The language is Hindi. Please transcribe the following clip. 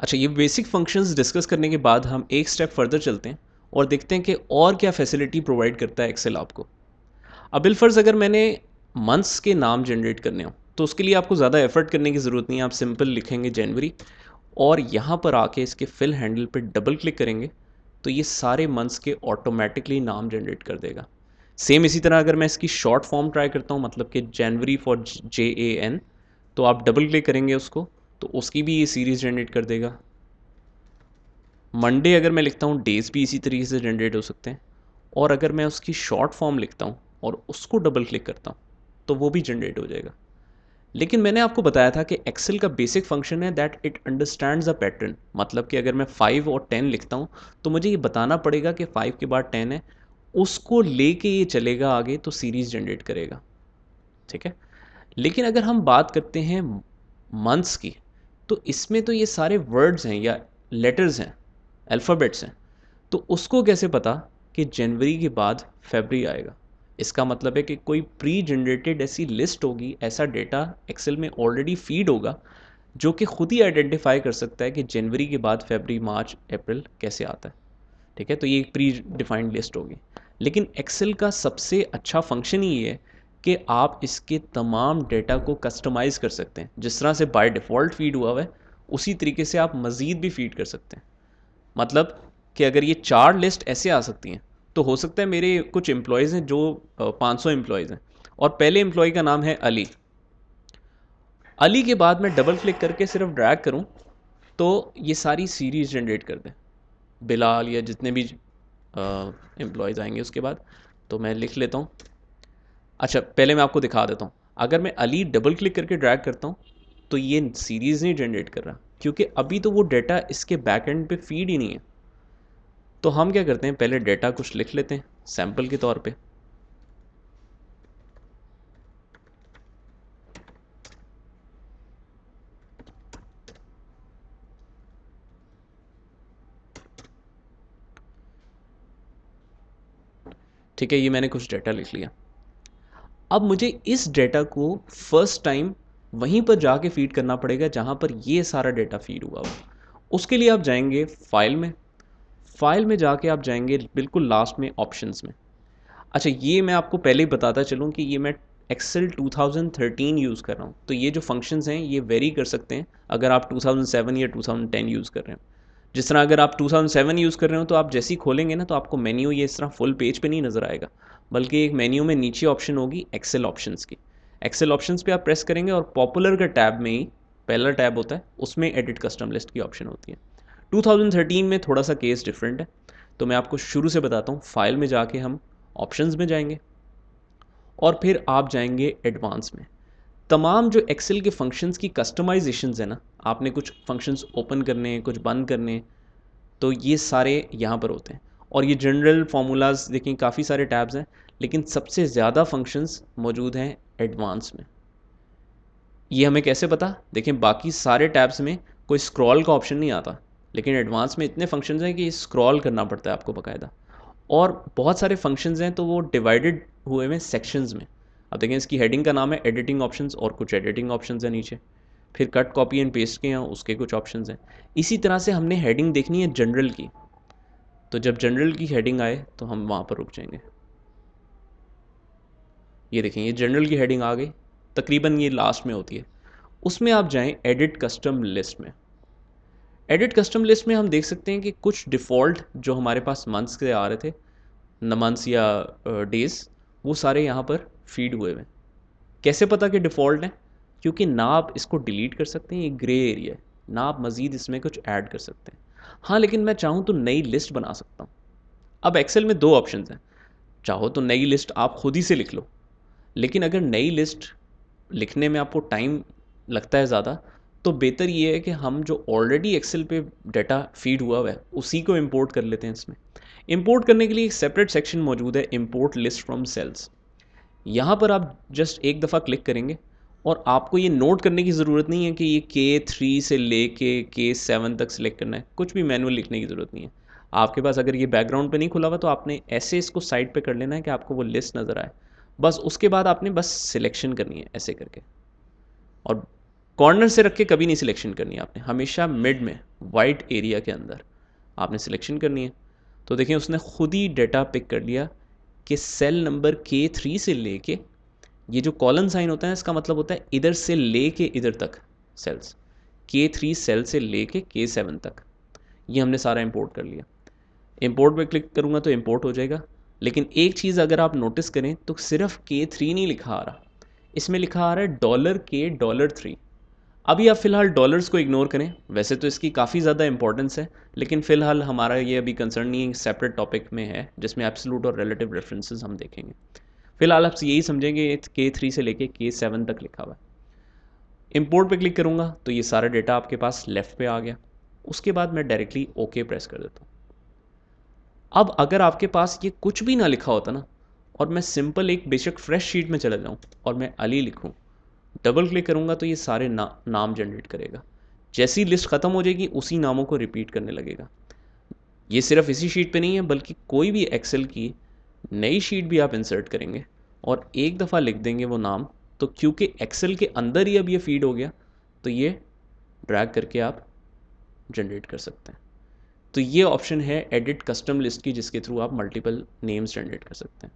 अच्छा, ये बेसिक फंक्शंस डिस्कस करने के बाद हम एक स्टेप फर्दर चलते हैं और देखते हैं कि और क्या फैसिलिटी प्रोवाइड करता है एक्सेल आपको। अब बिलफर्ज अगर मैंने मंथ्स के नाम जनरेट करने हो तो उसके लिए आपको ज़्यादा एफर्ट करने की ज़रूरत नहीं है। आप सिंपल लिखेंगे जनवरी और यहाँ पर आके इसके फिल हैंडल पे डबल क्लिक करेंगे तो ये सारे मंथ्स के ऑटोमेटिकली नाम जनरेट कर देगा। सेम इसी तरह अगर मैं इसकी शॉर्ट फॉर्म ट्राई करता हूँ, मतलब कि जनवरी फॉर JAN, तो आप डबल क्लिक करेंगे उसको तो उसकी भी ये सीरीज़ जनरेट कर देगा। मंडे अगर मैं लिखता हूँ, डेज़ भी इसी तरीके से जनरेट हो सकते हैं। और अगर मैं उसकी शॉर्ट फॉर्म लिखता हूँ और उसको डबल क्लिक करता हूँ तो वो भी जनरेट हो जाएगा। लेकिन मैंने आपको बताया था कि एक्सेल का बेसिक फंक्शन है that it understands a pattern. मतलब कि अगर मैं 5 और 10 लिखता हूँ तो मुझे ये बताना पड़ेगा कि 5 के बाद 10 है, उसको लेके ये चलेगा आगे तो सीरीज जनरेट करेगा। ठीक है। लेकिन अगर हम बात करते हैं मंथ्स की, तो इसमें तो ये सारे वर्ड्स हैं या लेटर्स हैं, अल्फ़ाबेट्स हैं। तो उसको कैसे पता कि जनवरी के बाद फरवरी आएगा? इसका मतलब है कि कोई प्री जनरेटेड ऐसी लिस्ट होगी, ऐसा डेटा एक्सेल में ऑलरेडी फीड होगा जो कि खुद ही आइडेंटिफाई कर सकता है कि जनवरी के बाद फरवरी, मार्च, अप्रैल कैसे आता है। ठीक है, तो ये एक प्री डिफाइंड लिस्ट होगी। लेकिन एक्सेल का सबसे अच्छा फंक्शन ही ये है कि आप इसके तमाम डेटा को कस्टमाइज़ कर सकते हैं। जिस तरह से बाय डिफ़ॉल्ट फीड हुआ है उसी तरीके से आप मज़ीद भी फीड कर सकते हैं। मतलब कि अगर ये 4 लिस्ट ऐसे आ सकती हैं तो हो सकता है मेरे कुछ एम्प्लॉयज़ हैं जो 500 एम्प्लॉयज़ हैं और पहले एम्प्लॉय का नाम है अली। अली के बाद मैं डबल क्लिक करके सिर्फ ड्रैग करूं तो ये सारी सीरीज जनरेट कर दें, बिलाल या जितने भी एम्प्लॉयज़ आएंगे उसके बाद। तो मैं लिख लेता हूँ। अच्छा, पहले मैं आपको दिखा देता हूँ। अगर मैं अली डबल क्लिक करके ड्रैग करता हूँ तो ये सीरीज़ नहीं जनरेट कर रहा, क्योंकि अभी तो वो डाटा इसके बैक एंड पे फीड ही नहीं है। तो हम क्या करते हैं, पहले डेटा कुछ लिख लेते हैं सैम्पल के तौर पे। ठीक है, ये मैंने कुछ डेटा लिख लिया। अब मुझे इस डेटा को फर्स्ट टाइम वहीं पर जाके फीड करना पड़ेगा जहाँ पर ये सारा डेटा फीड हुआ हो। उसके लिए आप जाएंगे फाइल में, फाइल में जाके आप जाएंगे बिल्कुल लास्ट में ऑप्शंस में। अच्छा, ये मैं आपको पहले ही बताता चलूँ कि ये मैं एक्सेल 2013 यूज़ कर रहा हूँ, तो ये जो फंक्शंस हैं ये वेरी कर सकते हैं अगर आप 2007 या 2010 यूज़ कर रहे हो। जिस तरह अगर आप 2007 यूज़ कर रहे हो तो आप जैसे ही खोलेंगे ना तो आपको मेन्यू ये इस तरह फुल पेज पे नहीं नज़र आएगा, बल्कि एक मेन्यू में नीचे ऑप्शन होगी एक्सेल ऑप्शंस की। एक्सेल ऑप्शंस पे आप प्रेस करेंगे और पॉपुलर का टैब में ही पहला टैब होता है, उसमें एडिट कस्टम लिस्ट की ऑप्शन होती है। 2013 में थोड़ा सा केस डिफरेंट है, तो मैं आपको शुरू से बताता हूँ। फाइल में जाके हम ऑप्शंस में जाएंगे और फिर आप जाएंगे एडवांस में। तमाम जो एक्सेल के फंक्शंस की कस्टमाइजेशंस है ना, आपने कुछ फंक्शंस ओपन करने हैं, कुछ बंद करने हैं, तो ये सारे यहाँ पर होते हैं। और ये जनरल फार्मूलाज देखें, काफ़ी सारे टैब्स हैं, लेकिन सबसे ज़्यादा फंक्शंस मौजूद हैं एडवांस में। ये हमें कैसे पता? देखें, बाकी सारे टैब्स में कोई स्क्रॉल का ऑप्शन नहीं आता, लेकिन एडवांस में इतने फंक्शंस हैं कि स्क्रॉल करना पड़ता है आपको बाकायदा। और बहुत सारे फंक्शंस हैं तो वो डिवाइडेड हुए हैं सेक्शंस में। अब देखें, इसकी हेडिंग का नाम है एडिटिंग ऑप्शंस और कुछ एडिटिंग ऑप्शंस हैं नीचे। फिर कट कॉपी एंड पेस्ट के हैं, उसके कुछ ऑप्शंस हैं। इसी तरह से हमने हेडिंग देखनी है जनरल की, तो जब जनरल की हेडिंग आए तो हम वहाँ पर रुक जाएंगे। ये देखें, ये जनरल की हेडिंग आ गई, तकरीबन ये लास्ट में होती है। उसमें आप जाएं एडिट कस्टम लिस्ट में। एडिट कस्टम लिस्ट में हम देख सकते हैं कि कुछ डिफ़ॉल्ट जो हमारे पास मंथ्स के आ रहे थे, न मंथ्स या डेज़, वो सारे यहाँ पर फीड हुए हुए हैं। कैसे पता कि डिफ़ॉल्ट है? क्योंकि ना आप इसको डिलीट कर सकते हैं, ये ग्रे एरिया है, ना आप मज़ीद इसमें कुछ ऐड कर सकते हैं। हाँ, लेकिन मैं चाहूँ तो नई लिस्ट बना सकता हूँ। अब एक्सेल में दो ऑप्शंस हैं। चाहो तो नई लिस्ट आप खुद ही से लिख लो, लेकिन अगर नई लिस्ट लिखने में आपको टाइम लगता है ज़्यादा, तो बेहतर ये है कि हम जो ऑलरेडी एक्सेल पे डाटा फीड हुआ है उसी को इंपोर्ट कर लेते हैं इसमें। इंपोर्ट करने के लिए एक सेपरेट सेक्शन मौजूद है, इंपोर्ट लिस्ट फ्रॉम सेल्स। यहाँ पर आप जस्ट एक दफ़ा क्लिक करेंगे और आपको ये नोट करने की ज़रूरत नहीं है कि ये K3 से लेके K7 तक सिलेक्ट करना है। कुछ भी मैनुअल लिखने की ज़रूरत नहीं है। आपके पास अगर ये बैकग्राउंड पे नहीं खुला हुआ तो आपने ऐसे इसको साइड पे कर लेना है कि आपको वो लिस्ट नज़र आए। बस उसके बाद आपने बस सिलेक्शन करनी है ऐसे करके, और कॉर्नर से रख के कभी नहीं सिलेक्शन करनी है आपने, हमेशा मिड में वाइट एरिया के अंदर आपने सिलेक्शन करनी है। तो देखें उसने खुद ही डेटा पिक कर लिया कि सेल नंबर K3 से लेके, ये जो कॉलन साइन होता है इसका मतलब होता है इधर से लेके इधर तक सेल्स, K3 सेल से लेके K7 तक, ये हमने सारा इंपोर्ट कर लिया। इंपोर्ट पे क्लिक करूँगा तो इंपोर्ट हो जाएगा। लेकिन एक चीज़ अगर आप नोटिस करें तो सिर्फ K3 नहीं लिखा आ रहा, इसमें लिखा आ रहा है $K3। अभी आप फ़िलहाल डॉलर्स को इग्नोर करें, वैसे तो इसकी काफ़ी ज़्यादा इंपॉर्टेंस है, लेकिन फ़िलहाल हमारा ये अभी कंसर्न नहीं है, सेपरेट टॉपिक में है जिसमें एब्सोल्यूट और रिलेटिव रेफरेंसेस हम देखेंगे। फ़िलहाल आप यही समझेंगे K3 से लेके K7 तक लिखा हुआ है। इंपोर्ट पे क्लिक करूँगा तो ये सारा डेटा आपके पास लेफ़्ट पे आ गया। उसके बाद मैं डायरेक्टली ओके प्रेस कर देता हूँ। अब अगर आपके पास ये कुछ भी ना लिखा होता ना, और मैं सिंपल एक बेशक फ्रेश शीट में चला जाऊँ और मैं अली लिखूँ, डबल क्लिक करूँगा तो ये सारे नाम जनरेट करेगा। जैसी लिस्ट ख़त्म हो जाएगी उसी नामों को रिपीट करने लगेगा। ये सिर्फ इसी शीट पे नहीं है, बल्कि कोई भी एक्सेल की नई शीट भी आप इंसर्ट करेंगे और एक दफ़ा लिख देंगे वो नाम, तो क्योंकि एक्सेल के अंदर ही अब ये फीड हो गया, तो ये ड्रैग करके आप जनरेट कर सकते हैं। तो ये ऑप्शन है एडिट कस्टम लिस्ट की, जिसके थ्रू आप मल्टीपल नेम्स जनरेट कर सकते हैं।